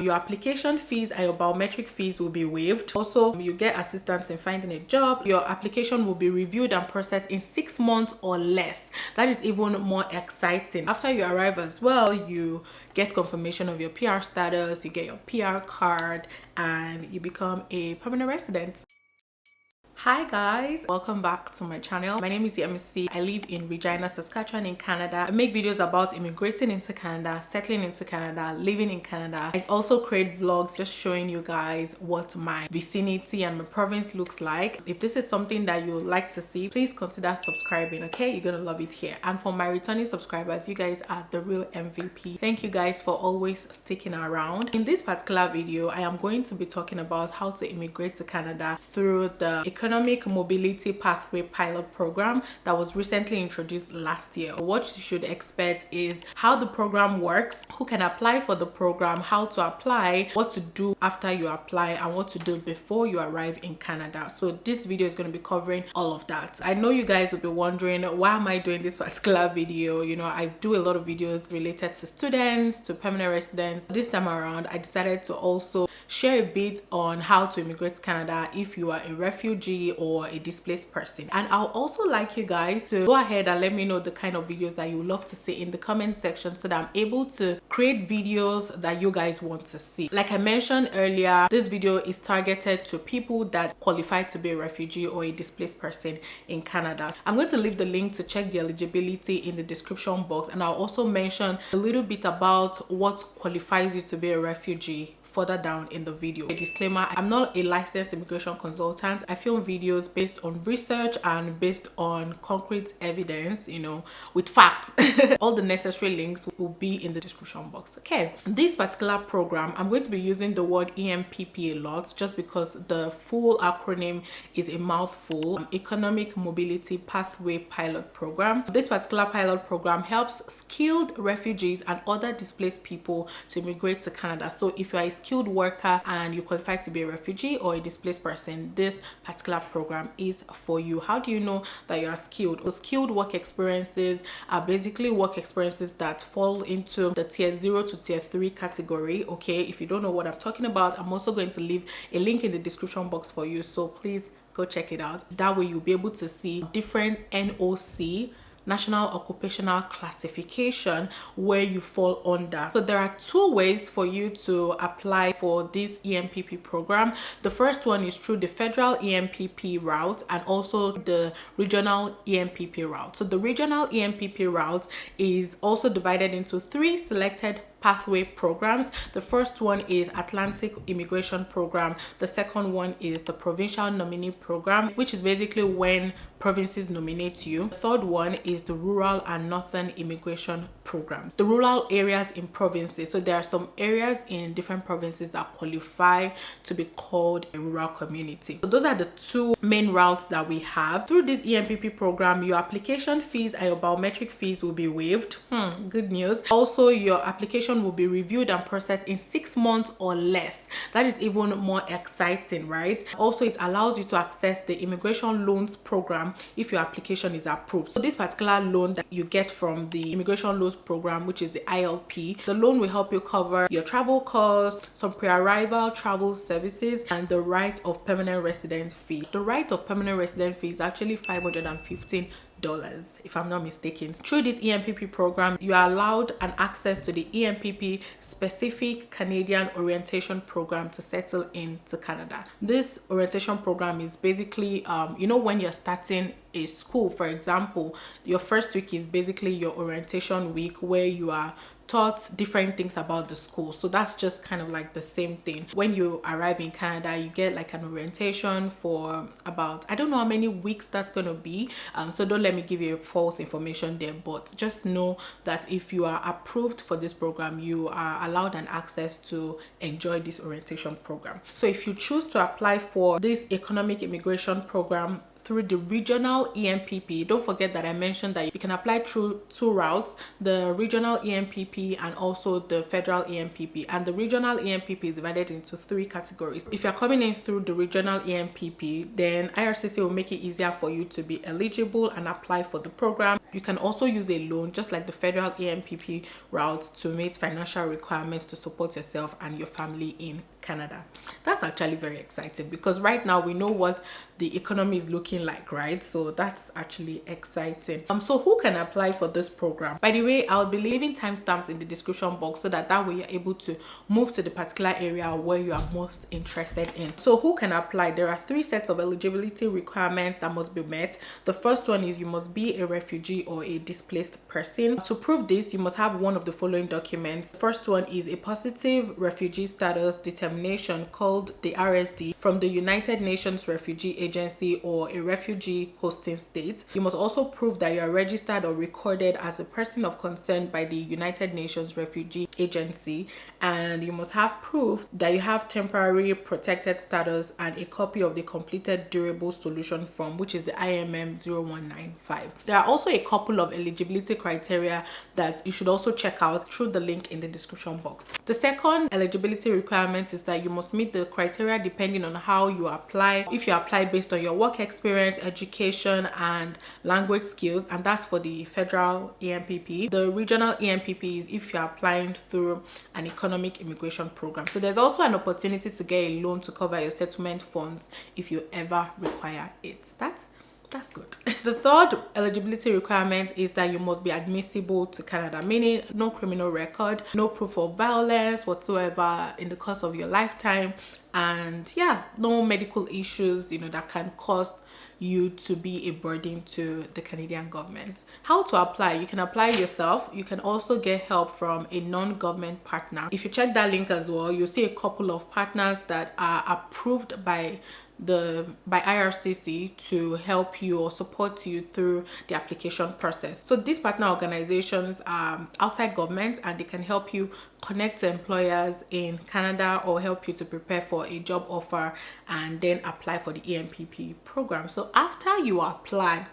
Your application fees and your biometric fees will be waived. Also, you get assistance in finding a job. Your application will be reviewed and processed in 6 months or less. That is even more exciting. After you arrive as well, you get confirmation of your PR status, you get your PR card, and you become a permanent resident. Hi guys, welcome back to my channel. My name is Yemisi. I live in Regina, Saskatchewan in Canada. I make videos about immigrating into Canada, settling into Canada, living in Canada. I also create vlogs just showing you guys what my vicinity and my province looks like. If this is something that you would like to see, please consider subscribing, okay? You're gonna love it here. And for my returning subscribers, you guys are the real MVP. Thank you guys for always sticking around. In this particular video, I am going to be talking about how to immigrate to Canada through the Economic Mobility Pathway Pilot Program that was recently introduced last year. What you should expect is how the program works, who can apply for the program, how to apply, what to do after you apply, and what to do before you arrive in Canada. So this video is going to be covering all of that. I know you guys will be wondering, why am I doing this particular video? You know, I do a lot of videos related to students, to permanent residents. This time around, I decided to also share a bit on how to immigrate to Canada if you are a refugee or a displaced person. And I'll also like you guys to go ahead and let me know the kind of videos that you would love to see in the comment section so that I'm able to create videos that you guys want to see. Like I mentioned earlier, this video is targeted to people that qualify to be a refugee or a displaced person in Canada. I'm going to leave the link to check the eligibility in the description box, and I'll also mention a little bit about what qualifies you to be a refugee further down in the video. A disclaimer, I'm not a licensed immigration consultant. I film videos based on research and based on concrete evidence, you know, with facts. All the necessary links will be in the description box. Okay, this particular program, I'm going to be using the word EMPP a lot just because the full acronym is a mouthful. Economic Mobility Pathway Pilot Program. This particular pilot program helps skilled refugees and other displaced people to immigrate to Canada. So if you are a skilled worker and you qualify to be a refugee or a displaced person, this particular program is for you. How do you know that you are skilled? Well, skilled work experiences are basically work experiences that fall into the tier 0 to tier 3 category. Okay, if you don't know what I'm talking about, I'm also going to leave a link in the description box for you, so please go check it out. That way you'll be able to see different NOC, National Occupational Classification, where you fall under. So there are two ways for you to apply for this EMPP program. The first one is through the federal EMPP route and also the regional EMPP route. So the regional EMPP route is also divided into 3 selected pathway programs. The first one is Atlantic Immigration Program. The second one is the Provincial Nominee Program, which is basically when provinces nominate you. The third one is the Rural and Northern Immigration Program. The rural areas in provinces. So there are some areas in different provinces that qualify to be called a rural community. So those are the 2 main routes that we have. Through this EMPP program, your application fees and your biometric fees will be waived. Good news. Also, your application will be reviewed and processed in 6 months or less. That is even more exciting, right? Also, it allows you to access the immigration loans program if your application is approved. So this particular loan that you get from the immigration loans program, which is the ILP, the loan will help you cover your travel costs, some pre-arrival travel services, and the right of permanent resident fee. The right of permanent resident fee is actually $515, if I'm not mistaken. Through this EMPP program, you are allowed an access to the EMPP specific Canadian orientation program to settle into Canada. This orientation program is basically you know, when you're starting a school, for example, your first week is basically your orientation week where you are taught different things about the school. So that's just kind of like the same thing. When you arrive in Canada, you get like an orientation for about, I don't know how many weeks that's gonna be, so don't let me give you false information there, but just know that if you are approved for this program, you are allowed an access to enjoy this orientation program. So if you choose to apply for this economic immigration program through the regional EMPP. Don't forget that I mentioned that you can apply through 2 routes, the regional EMPP and also the federal EMPP. And the regional EMPP is divided into 3 categories. If you're coming in through the regional EMPP, then IRCC will make it easier for you to be eligible and apply for the program. You can also use a loan just like the federal EMPP route to meet financial requirements to support yourself and your family in Canada. That's actually very exciting because right now we know what the economy is looking like, right? So that's actually exciting. So who can apply for this program? By the way, I'll be leaving timestamps in the description box so that way you're able to move to the particular area where you are most interested in. So who can apply? There are 3 sets of eligibility requirements that must be met. The first one is you must be a refugee or a displaced person. To prove this, you must have one of the following documents. The first one is a positive refugee status determination called the RSD from the United Nations Refugee Agency or a refugee hosting state. You must also prove that you are registered or recorded as a person of concern by the United Nations Refugee Agency, and you must have proof that you have temporary protected status and a copy of the completed durable solution form, which is the IMM 0195. There are also a couple of eligibility criteria that you should also check out through the link in the description box. The second eligibility requirement is that you must meet the criteria depending on how you apply. If you apply based on your work experience, education and language skills, and that's for the federal EMPP. The regional EMPP is if you're applying through an economic immigration program. So there's also an opportunity to get a loan to cover your settlement funds if you ever require it. That's good. The third eligibility requirement is that you must be admissible to Canada, meaning no criminal record, no proof of violence whatsoever in the course of your lifetime, and yeah, no medical issues, that can cause you to be a burden to the Canadian government. How to apply? You can apply yourself. You can also get help from a non-government partner. If you check that link as well, you'll see a couple of partners that are approved by IRCC to help you or support you through the application process. So these partner organizations are outside government and they can help you connect to employers in Canada or help you to prepare for a job offer and then apply for the EMPP program. So after you apply,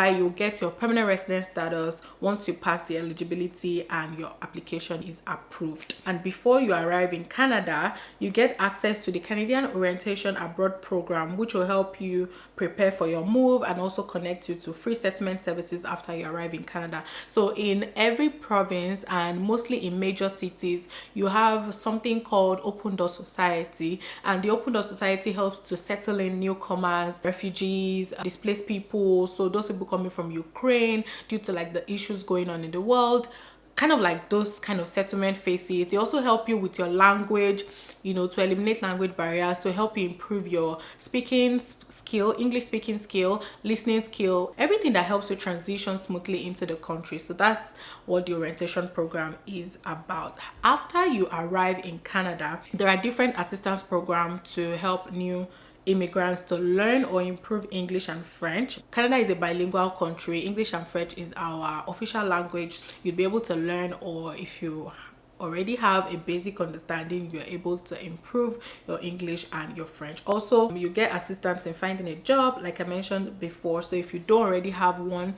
you'll get your permanent resident status once you pass the eligibility and your application is approved. And before you arrive in Canada, you get access to the Canadian Orientation Abroad program, which will help you prepare for your move and also connect you to free settlement services after you arrive in Canada. So in every province and mostly in major cities, you have something called Open Door Society, and the Open Door Society helps to settle in newcomers, refugees, displaced people, so those people coming from Ukraine due to like the issues going on in the world, kind of like those kind of settlement phases. They also help you with your language, to eliminate language barriers, to help you improve your speaking skill, English speaking skill, listening skill, everything that helps you transition smoothly into the country. So that's what the orientation program is about. After you arrive in Canada, there are different assistance programs to help new immigrants to learn or improve English and French. Canada is a bilingual country. English and French is our official language. You'd be able to learn, or if you already have a basic understanding, you're able to improve your English and your French. Also, you get assistance in finding a job, like I mentioned before. So if you don't already have one,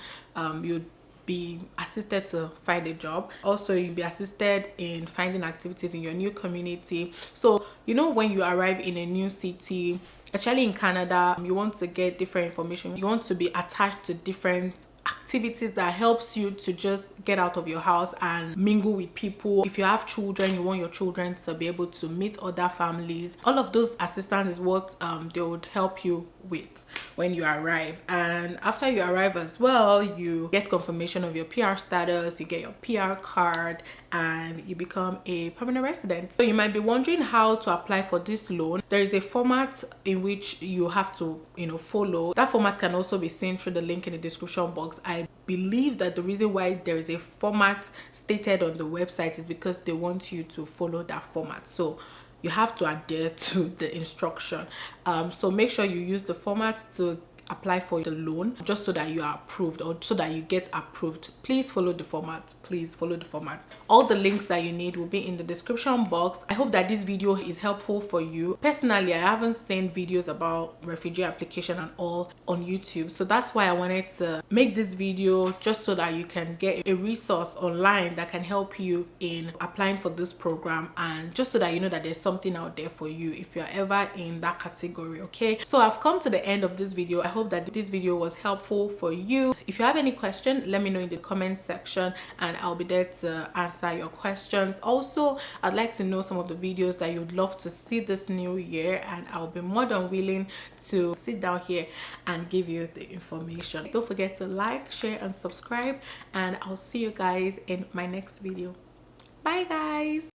you'd be assisted to find a job. Also, you'll be assisted in finding activities in your new community. So when you arrive in a new city, especially in Canada, you want to get different information. You want to be attached to different activities that helps you to just get out of your house and mingle with people. If you have children, you want your children to be able to meet other families. All of those assistance is what they would help you with when you arrive. And after you arrive as well, you get confirmation of your PR status, you get your PR card, and you become a permanent resident. So you might be wondering how to apply for this loan. There is a format in which you have to follow. That format can also be seen through the link in the description box. I believe that the reason why there is a format stated on the website is because they want you to follow that format. So you have to adhere to the instruction. So make sure you use the format to apply for the loan, just so that you are approved or so that you get approved. Please follow the format. Please follow the format. All the links that you need will be in the description box. I hope that this video is helpful for you. Personally, I haven't seen videos about refugee application and all on YouTube, so that's why I wanted to make this video, just so that you can get a resource online that can help you in applying for this program, and just so that you know that there's something out there for you if you're ever in that category. Okay, so I've come to the end of this video. I hope that this video was helpful for you. If you have any question, let me know in the comment section and I'll be there to answer your questions. Also, I'd like to know some of the videos that you'd love to see this new year, and I'll be more than willing to sit down here and give you the information. Don't forget to like, share and subscribe, and I'll see you guys in my next video. Bye guys.